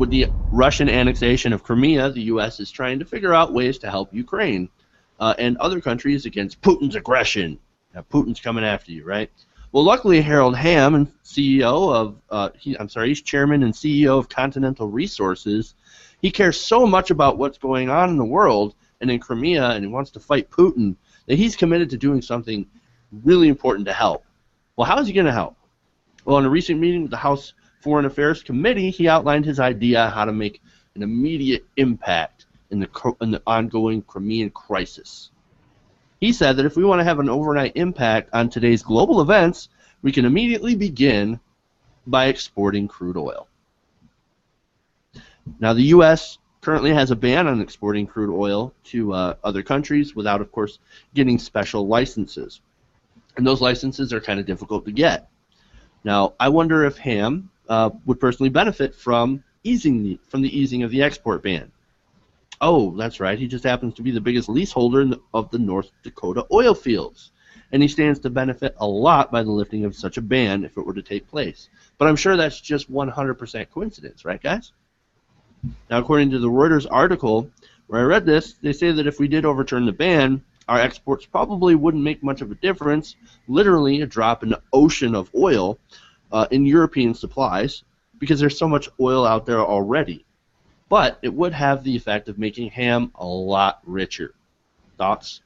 with the Russian annexation of Crimea, the U.S. is trying to figure out ways to help Ukraine and other countries against Putin's aggression. Now, Putin's coming after you, right? Well, luckily, Harold Hamm, and CEO of, he's chairman and CEO of Continental Resources. He cares so much about what's going on in the world and in Crimea, and he wants to fight Putin, that he's committed to doing something really important to help. Well, how is he going to help? Well, in a recent meeting with the House Foreign Affairs Committee, he outlined his idea how to make an immediate impact in the ongoing Crimean crisis. He said that if we want to have an overnight impact on today's global events, we can immediately begin by exporting crude oil. Now, the U.S. currently has a ban on exporting crude oil to other countries without, of course, getting special licenses. And those licenses are kind of difficult to get. Now, I wonder if Ham would personally benefit from the easing of the export ban. Oh, that's right. He just happens to be the biggest leaseholder of the North Dakota oil fields. And he stands to benefit a lot by the lifting of such a ban if it were to take place. But I'm sure that's just 100% coincidence, right, guys? Now, according to the Reuters article where I read this, they say that if we did overturn the ban, our exports probably wouldn't make much of a difference, literally a drop in the ocean of oil in European supplies, because there's so much oil out there already. But it would have the effect of making Ham a lot richer. Thoughts?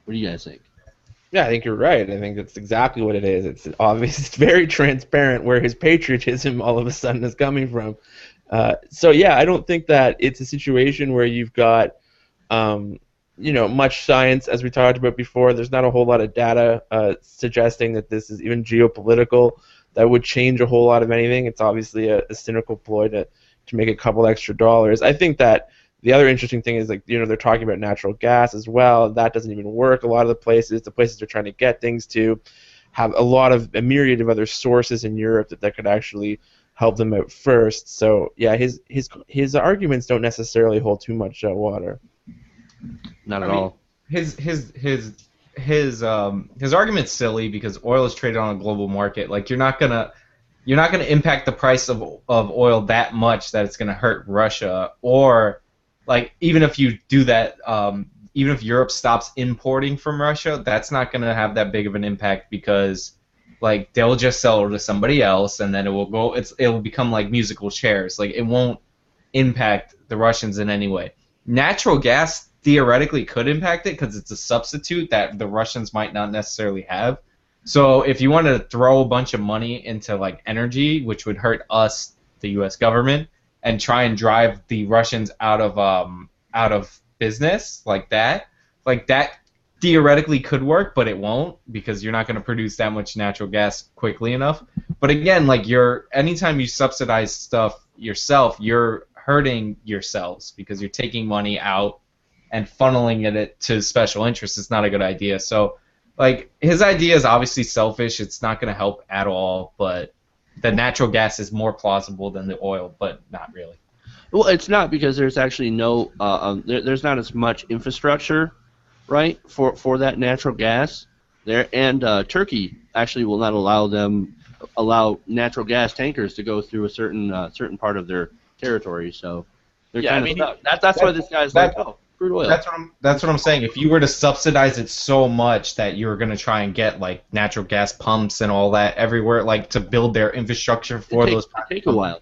What do you guys think? Yeah, I think you're right. I think that's exactly what it is. It's obvious. It's very transparent where his patriotism all of a sudden is coming from. So yeah, I don't think that it's a situation where you've got, much science, as we talked about before. There's not a whole lot of data suggesting that this is even geopolitical that would change a whole lot of anything. It's obviously a cynical ploy to make a couple extra dollars. I think that the other interesting thing is, they're talking about natural gas as well. That doesn't even work. A lot of the places they're trying to get things to have a myriad of other sources in Europe that could actually help them out first. So yeah, his arguments don't necessarily hold too much water. Not at all. His argument's silly because oil is traded on a global market. Like you're not gonna impact the price of oil that much that it's gonna hurt Russia, or like even if you do that, even if Europe stops importing from Russia, that's not gonna have that big of an impact because like they'll just sell it to somebody else and then it will become like musical chairs. Like it won't impact the Russians in any way. Natural gas theoretically could impact it because it's a substitute that the Russians might not necessarily have. So if you want to throw a bunch of money into like energy, which would hurt us, the U.S. government, and try and drive the Russians out of business like that theoretically could work, but it won't because you're not going to produce that much natural gas quickly enough. But again, like anytime you subsidize stuff yourself, you're hurting yourselves because you're taking money out and funneling it to special interests. Is not a good idea. So, like, his idea is obviously selfish. It's not going to help at all, but the natural gas is more plausible than the oil, but not really. Well, it's not because there's actually no, there's not as much infrastructure, right, for that natural gas there, and Turkey actually will not allow natural gas tankers to go through a certain part of their territory. So they're kind of stuck. That's why this guy's like, oh, crude oil. That's what I'm saying. If you were to subsidize it so much that you were going to try and get like natural gas pumps and all that everywhere, like to build their infrastructure for those. It take a while.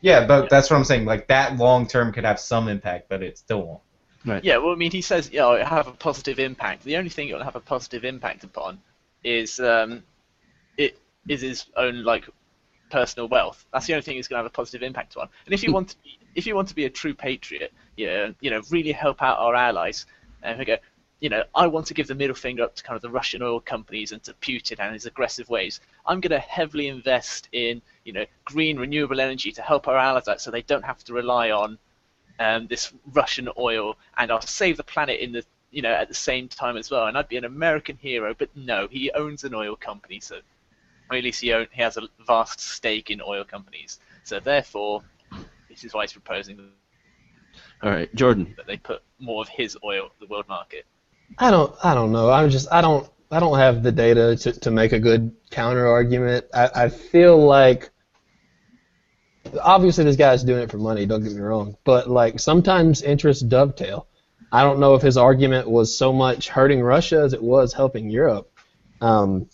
Yeah, but that's what I'm saying. Like that long term could have some impact, but it still won't. Right. Yeah, well, I mean, he says, it'll have a positive impact. The only thing it'll have a positive impact upon is his own like personal wealth. That's the only thing he's going to have a positive impact on. And if you want to be a true patriot, really help out our allies, and we go, I want to give the middle finger up to kind of the Russian oil companies and to Putin and his aggressive ways. I'm going to heavily invest in, green renewable energy to help our allies out so they don't have to rely on this Russian oil, and I'll save the planet in the, at the same time as well. And I'd be an American hero, but no, he owns an oil company, so or at least he has a vast stake in oil companies. So therefore, this is why he's proposing. All right, Jordan. That they put more of his oil in the world market. I don't know. I don't have the data to make a good counter argument. I feel like obviously this guy's doing it for money, don't get me wrong, but like sometimes interests dovetail. I don't know if his argument was so much hurting Russia as it was helping Europe. Um,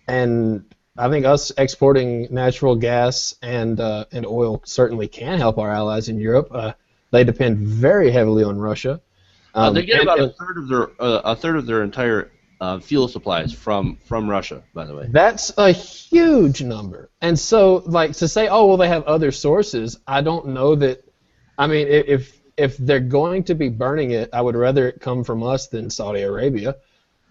and I think us exporting natural gas and oil certainly can help our allies in Europe. They depend very heavily on Russia. They get about a third of their entire fuel supplies from Russia, by the way. That's a huge number. And so, like, to say, oh, well, they have other sources, I don't know that. I mean, if they're going to be burning it, I would rather it come from us than Saudi Arabia.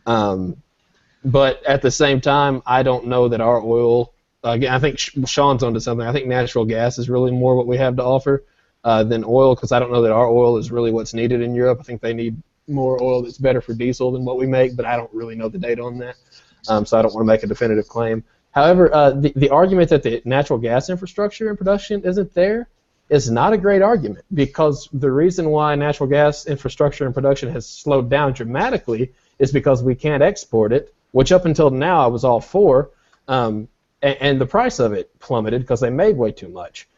But at the same time, I don't know that our oil. Again, I think Sean's onto something. I think natural gas is really more what we have to offer than oil, because I don't know that our oil is really what's needed in Europe. I think they need more oil that's better for diesel than what we make, but I don't really know the data on that, so I don't want to make a definitive claim. However, the argument that the natural gas infrastructure and production isn't there is not a great argument, because the reason why natural gas infrastructure and production has slowed down dramatically is because we can't export it, which up until now I was all for, and the price of it plummeted because they made way too much.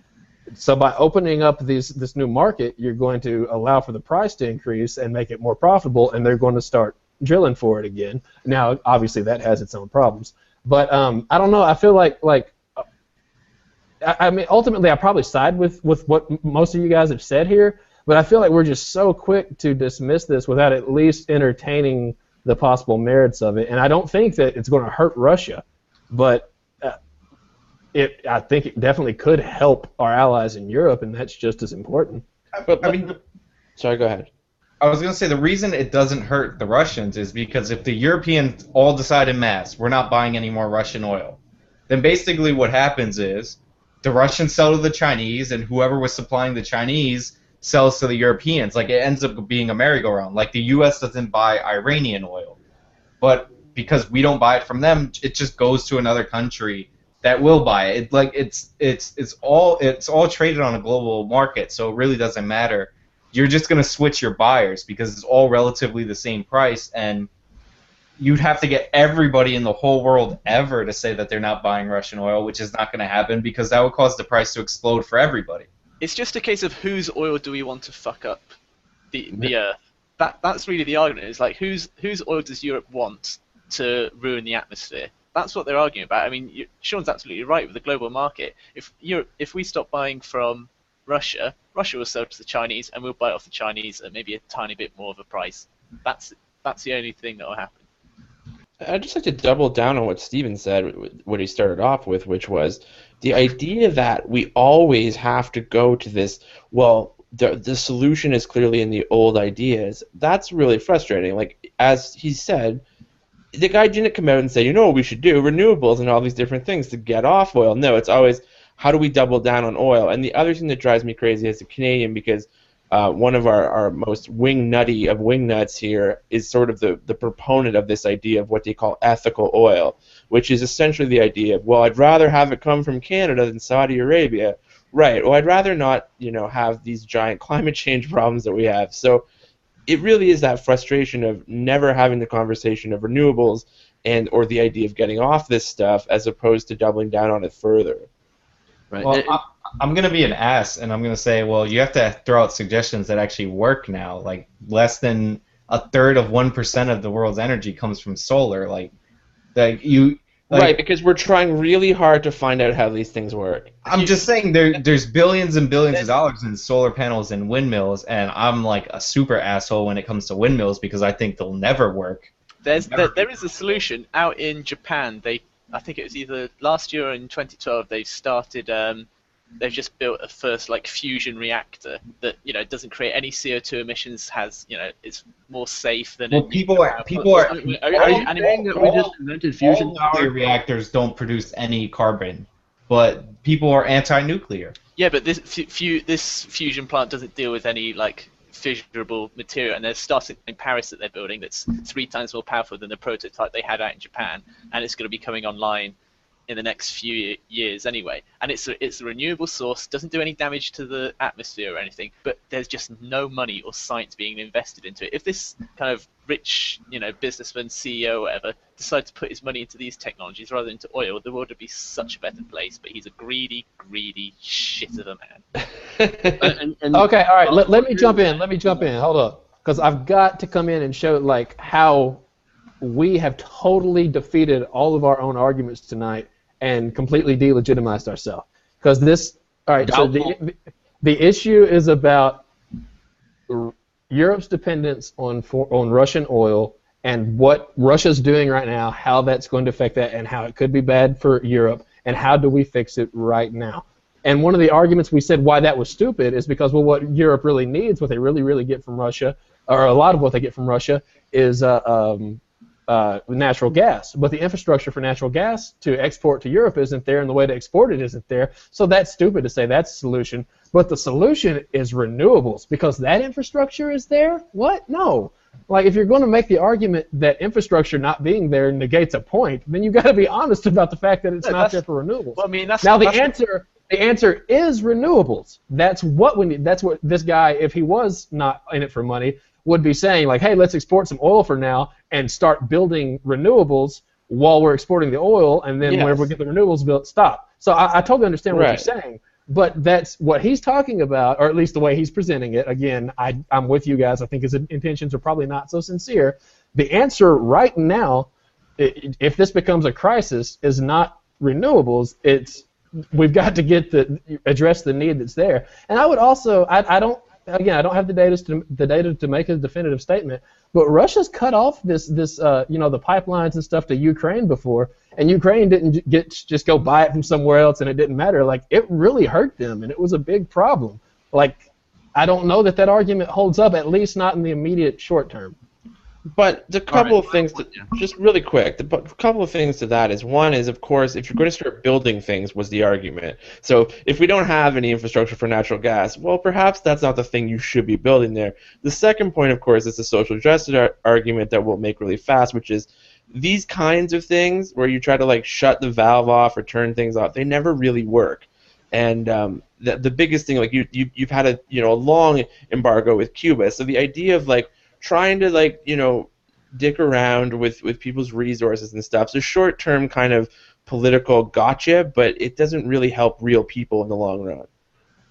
So by opening up this new market, you're going to allow for the price to increase and make it more profitable, and they're going to start drilling for it again. Now, obviously, that has its own problems. But I don't know. I feel like I mean, ultimately, I probably side with what most of you guys have said here, but I feel like we're just so quick to dismiss this without at least entertaining the possible merits of it. And I don't think that it's going to hurt Russia, but I think it definitely could help our allies in Europe, and that's just as important. But I mean, sorry, go ahead. I was going to say the reason it doesn't hurt the Russians is because if the Europeans all decide en masse, we're not buying any more Russian oil, then basically what happens is the Russians sell to the Chinese, and whoever was supplying the Chinese sells to the Europeans. Like, it ends up being a merry-go-round. Like, the U.S. doesn't buy Iranian oil, but because we don't buy it from them, it just goes to another country that will buy it. It's all traded on a global market, so it really doesn't matter. You're just going to switch your buyers because it's all relatively the same price, and you'd have to get everybody in the whole world ever to say that they're not buying Russian oil, which is not going to happen because that would cause the price to explode for everybody. It's just a case of whose oil do we want to fuck up the earth. That's really the argument. It's like whose oil does Europe want to ruin the atmosphere? That's what they're arguing about. I mean, Sean's absolutely right with the global market. If we stop buying from Russia, Russia will sell to the Chinese, and we'll buy it off the Chinese at maybe a tiny bit more of a price. That's the only thing that will happen. I'd just like to double down on what Steven said, what he started off with, which was the idea that we always have to go to this, well, the solution is clearly in the old ideas. That's really frustrating. Like, as he said, the guy didn't come out and say, you know what we should do, renewables and all these different things to get off oil. No, it's always, how do we double down on oil? And the other thing that drives me crazy as a Canadian, because one of our most wing nutty of wing nuts here is sort of the proponent of this idea of what they call ethical oil, which is essentially the idea of, well, I'd rather have it come from Canada than Saudi Arabia. Right, well, I'd rather not, have these giant climate change problems that we have. So it really is that frustration of never having the conversation of renewables or the idea of getting off this stuff as opposed to doubling down on it further. Right. Well, I'm going to be an ass, and I'm going to say, well, you have to throw out suggestions that actually work now. Like, less than a third of 1% of the world's energy comes from solar. Right, because we're trying really hard to find out how these things work. I'm just saying there's billions and billions of dollars in solar panels and windmills, and I'm like a super asshole when it comes to windmills because I think they'll never work. There is a solution out in Japan. I think it was either last year or in 2012. They've started. They've just built a first fusion reactor that doesn't create any CO2 emissions. It's more safe than. Well, people are. Are you saying that we just invented fusion all power? Nuclear reactors don't produce any carbon, but people are anti-nuclear. Yeah, but this fusion plant doesn't deal with any fissurable material, and they're starting in Paris that they're building that's 3 times more powerful than the prototype they had out in Japan, and it's going to be coming online in the next few years anyway. And it's a renewable source, doesn't do any damage to the atmosphere or anything, but there's just no money or science being invested into it. If this kind of rich, businessman, CEO, or whatever, decides to put his money into these technologies rather than into oil, the world would be such a better place. But he's a greedy shit of a man. Okay, all right. Let me jump in. Hold up, because I've got to come in and show like how we have totally defeated all of our own arguments tonight and completely delegitimized ourselves. Because this, all right. So the issue is about Europe's dependence on Russian oil and what Russia's doing right now, how that's going to affect that, and how it could be bad for Europe, and how do we fix it right now. And one of the arguments we said why that was stupid is because, well, what Europe really needs, what they really get from Russia, or a lot of what they get from Russia, is natural gas. But the infrastructure for natural gas to export to Europe isn't there, and the way to export it isn't there. So that's stupid to say that's the solution. But the solution is renewables, because that infrastructure is there? What? No. Like, if you're going to make the argument that infrastructure not being there negates a point, then you've got to be honest about the fact that it's not there for renewables. Well, I mean, the answer is renewables. That's what we need. That's what this guy, if he was not in it for money, would be saying, like, hey, let's export some oil for now and start building renewables while we're exporting the oil, and then whenever we get the renewables built, stop. So I totally understand what you're saying. But that's what he's talking about, or at least the way he's presenting it. Again, I'm with you guys. I think his intentions are probably not so sincere. The answer right now, if this becomes a crisis, is not renewables. We've got to address the need that's there. And I would also, I don't have the data to make a definitive statement, but Russia's cut off the pipelines and stuff to Ukraine before, and Ukraine didn't just go buy it from somewhere else, and it didn't matter. Like, it really hurt them, and it was a big problem. Like, I don't know that argument holds up, at least not in the immediate short term. But the couple of things, just really quick, the couple of things to that is, one is, of course, if you're going to start building things, was the argument. So if we don't have any infrastructure for natural gas, well, perhaps that's not the thing you should be building there. The second point, of course, is the social justice argument that we'll make really fast, which is these kinds of things where you try to, like, shut the valve off or turn things off, they never really work. And the biggest thing, like, you've had a long embargo with Cuba, so the idea of, like, trying to, like, dick around with people's resources and stuff. So short-term kind of political gotcha, but it doesn't really help real people in the long run.